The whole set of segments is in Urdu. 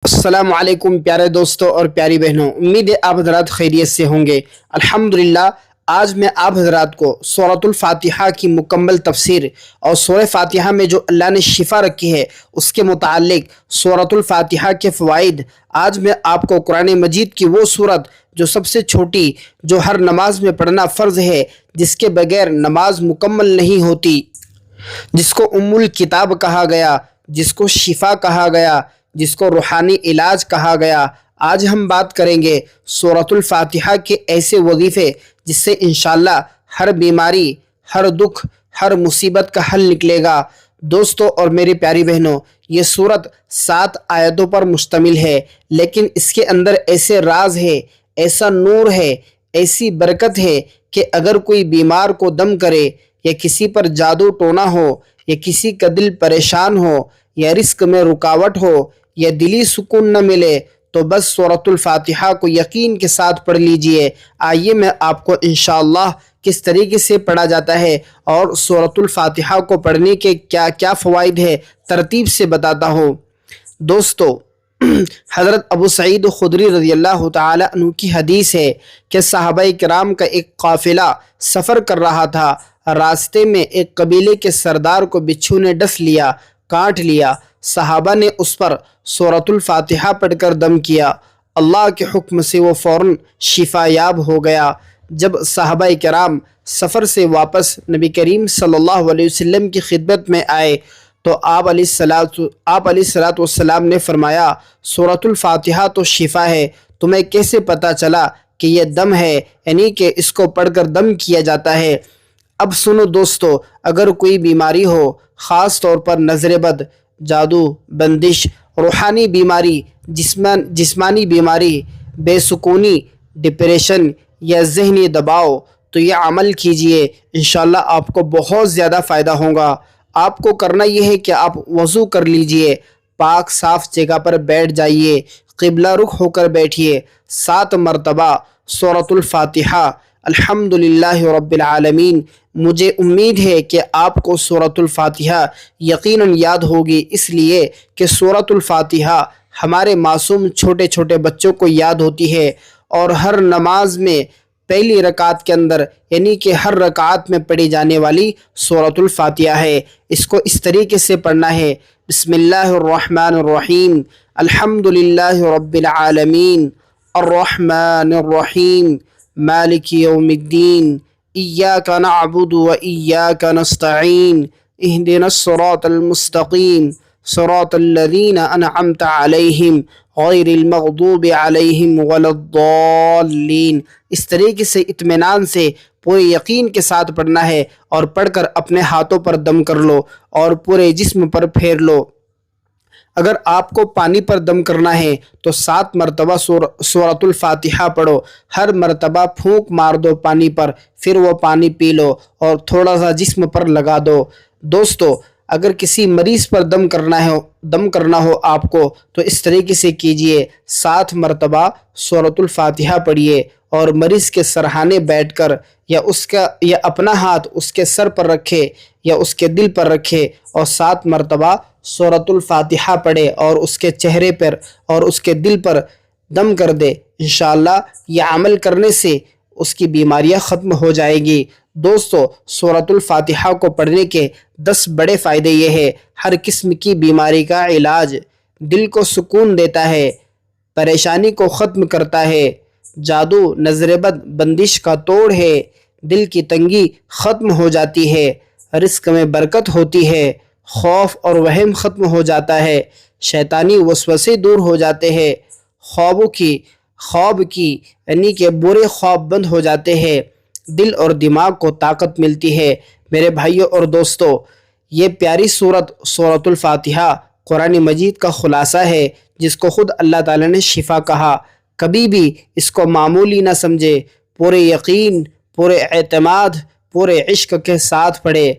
السلام علیکم پیارے دوستوں اور پیاری بہنوں، امید ہے آپ حضرات خیریت سے ہوں گے۔ الحمدللہ آج میں آپ حضرات کو سورۃ الفاتحہ کی مکمل تفسیر اور سورہ فاتحہ میں جو اللہ نے شفا رکھی ہے اس کے متعلق سورۃ الفاتحہ کے فوائد، آج میں آپ کو قرآن مجید کی وہ سورت جو سب سے چھوٹی، جو ہر نماز میں پڑھنا فرض ہے، جس کے بغیر نماز مکمل نہیں ہوتی، جس کو ام الکتاب کہا گیا، جس کو شفا کہا گیا، جس کو روحانی علاج کہا گیا، آج ہم بات کریں گے سورۃ الفاتحہ کے ایسے وظیفے جس سے انشاءاللہ ہر بیماری، ہر دکھ، ہر مصیبت کا حل نکلے گا۔ دوستو اور میری پیاری بہنوں، یہ سورت 7 آیتوں پر مشتمل ہے، لیکن اس کے اندر ایسے راز ہے، ایسا نور ہے، ایسی برکت ہے کہ اگر کوئی بیمار کو دم کرے، یا کسی پر جادو ٹونا ہو، یا کسی کا دل پریشان ہو، یا رزق میں رکاوٹ ہو، یا دلی سکون نہ ملے، تو بس سورۃ الفاتحہ کو یقین کے ساتھ پڑھ لیجئے۔ آئیے میں آپ کو انشاءاللہ کس طریقے سے پڑھا جاتا ہے اور سورۃ الفاتحہ کو پڑھنے کے کیا کیا فوائد ہے ترتیب سے بتاتا ہوں۔ دوستو، حضرت ابو سعید خدری رضی اللہ تعالی عنہ کی حدیث ہے کہ صحابہ کرام کا ایک قافلہ سفر کر رہا تھا۔ راستے میں ایک قبیلے کے سردار کو بچھو نے ڈس لیا، کاٹ لیا۔ صحابہ نے اس پر سورۃ الفاتحہ پڑھ کر دم کیا، اللہ کے حکم سے وہ فوراً شفا یاب ہو گیا۔ جب صحابہ کرام سفر سے واپس نبی کریم صلی اللہ علیہ وسلم کی خدمت میں آئے تو آپ علیہ السلام نے فرمایا، سورۃ الفاتحہ تو شفا ہے، تمہیں کیسے پتہ چلا کہ یہ دم ہے، یعنی کہ اس کو پڑھ کر دم کیا جاتا ہے؟ اب سنو دوستو، اگر کوئی بیماری ہو، خاص طور پر نظر بد، جادو، بندش، روحانی بیماری، جسمانی بیماری، بے سکونی، ڈپریشن یا ذہنی دباؤ، تو یہ عمل کیجئے، انشاءاللہ آپ کو بہت زیادہ فائدہ ہوگا۔ آپ کو کرنا یہ ہے کہ آپ وضو کر لیجئے، پاک صاف جگہ پر بیٹھ جائیے، قبلہ رخ ہو کر بیٹھیے، 7 مرتبہ سورۃ الفاتحہ الحمدللہ رب العالمین۔ مجھے امید ہے کہ آپ کو سورۃ الفاتحہ یقیناً یاد ہوگی، اس لیے کہ سورۃ الفاتحہ ہمارے معصوم چھوٹے چھوٹے بچوں کو یاد ہوتی ہے، اور ہر نماز میں پہلی رکعت کے اندر، یعنی کہ ہر رکعت میں پڑھی جانے والی سورۃ الفاتحہ ہے۔ اس کو اس طریقے سے پڑھنا ہے، بسم اللہ الرحمن الرحیم، الحمدللہ رب العالمین، الرحمن الرحیم، مالک یوم الدین، ایاک نعبد و ایاک نستعین، اہدنا الصراط المستقیم، صراط الذین انعمت علیہم غیر المغضوب علیہم ولا الضالین۔ اس طریقے سے اطمینان سے پورے یقین کے ساتھ پڑھنا ہے، اور پڑھ کر اپنے ہاتھوں پر دم کر لو اور پورے جسم پر پھیر لو۔ اگر آپ کو پانی پر دم کرنا ہے تو 7 مرتبہ سورۃ الفاتحہ پڑھو، ہر مرتبہ پھونک مار دو پانی پر، پھر وہ پانی پی لو اور تھوڑا سا جسم پر لگا دو۔ دوستو، اگر کسی مریض پر دم کرنا ہو آپ کو تو اس طریقے سے کیجئے، 7 مرتبہ سورۃ الفاتحہ پڑھیے، اور مریض کے سرہانے بیٹھ کر یا اپنا ہاتھ اس کے سر پر رکھے یا اس کے دل پر رکھے، اور 7 مرتبہ سورۃ الفاتحہ پڑھے اور اس کے چہرے پر اور اس کے دل پر دم کر دے۔ انشاءاللہ یہ عمل کرنے سے اس کی بیماریاں ختم ہو جائیں گی۔ دوستو، سورۃ الفاتحہ کو پڑھنے کے 10 بڑے فائدے یہ ہیں: ہر قسم کی بیماری کا علاج، دل کو سکون دیتا ہے، پریشانی کو ختم کرتا ہے، جادو، نظر بد، بندش کا توڑ ہے، دل کی تنگی ختم ہو جاتی ہے، رزق میں برکت ہوتی ہے، خوف اور وہم ختم ہو جاتا ہے، شیطانی وسوسے دور ہو جاتے ہیں، خواب کی یعنی کہ برے خواب بند ہو جاتے ہیں، دل اور دماغ کو طاقت ملتی ہے۔ میرے بھائیوں اور دوستو، یہ پیاری سورۃ الفاتحہ قرآن مجید کا خلاصہ ہے، جس کو خود اللہ تعالی نے شفا کہا۔ کبھی بھی اس کو معمولی نہ سمجھے، پورے یقین، پورے اعتماد، پورے عشق کے ساتھ پڑھے،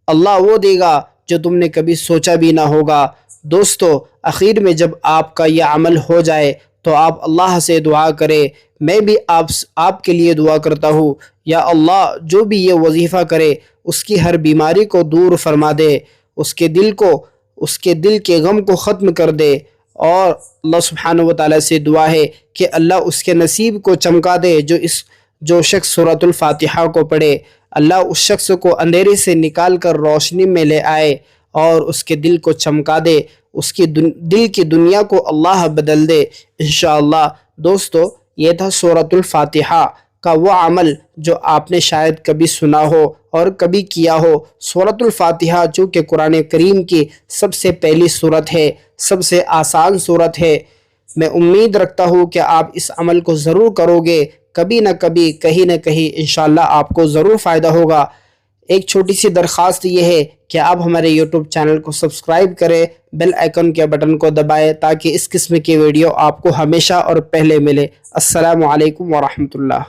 اللہ وہ دے گا جو تم نے کبھی سوچا بھی نہ ہوگا۔ دوستو، آخر میں جب آپ کا یہ عمل ہو جائے تو آپ اللہ سے دعا کرے، میں بھی آپ کے لیے دعا کرتا ہوں، یا اللہ جو بھی یہ وظیفہ کرے اس کی ہر بیماری کو دور فرما دے، اس کے دل کے غم کو ختم کر دے، اور اللہ سبحانہ و تعالیٰ سے دعا ہے کہ اللہ اس کے نصیب کو چمکا دے جو شخص سورۃ الفاتحہ کو پڑھے، اللہ اس شخص کو اندھیرے سے نکال کر روشنی میں لے آئے اور اس کے دل کو چمکا دے، اس کی دل کی دنیا کو اللہ بدل دے انشاءاللہ۔ دوستو، یہ تھا سورۃ الفاتحہ کا وہ عمل جو آپ نے شاید کبھی سنا ہو اور کبھی کیا ہو۔ سورۃ الفاتحہ جو کہ قرآن کریم کی سب سے پہلی سورت ہے، سب سے آسان سورت ہے۔ میں امید رکھتا ہوں کہ آپ اس عمل کو ضرور کرو گے، کبھی نہ کبھی کہیں نہ کہیں انشاءاللہ آپ کو ضرور فائدہ ہوگا۔ ایک چھوٹی سی درخواست یہ ہے کہ آپ ہمارے یوٹیوب چینل کو سبسکرائب کریں، بیل آئیکن کے بٹن کو دبائیں تاکہ اس قسم کی ویڈیو آپ کو ہمیشہ اور پہلے ملے۔ السلام علیکم ورحمۃ اللہ۔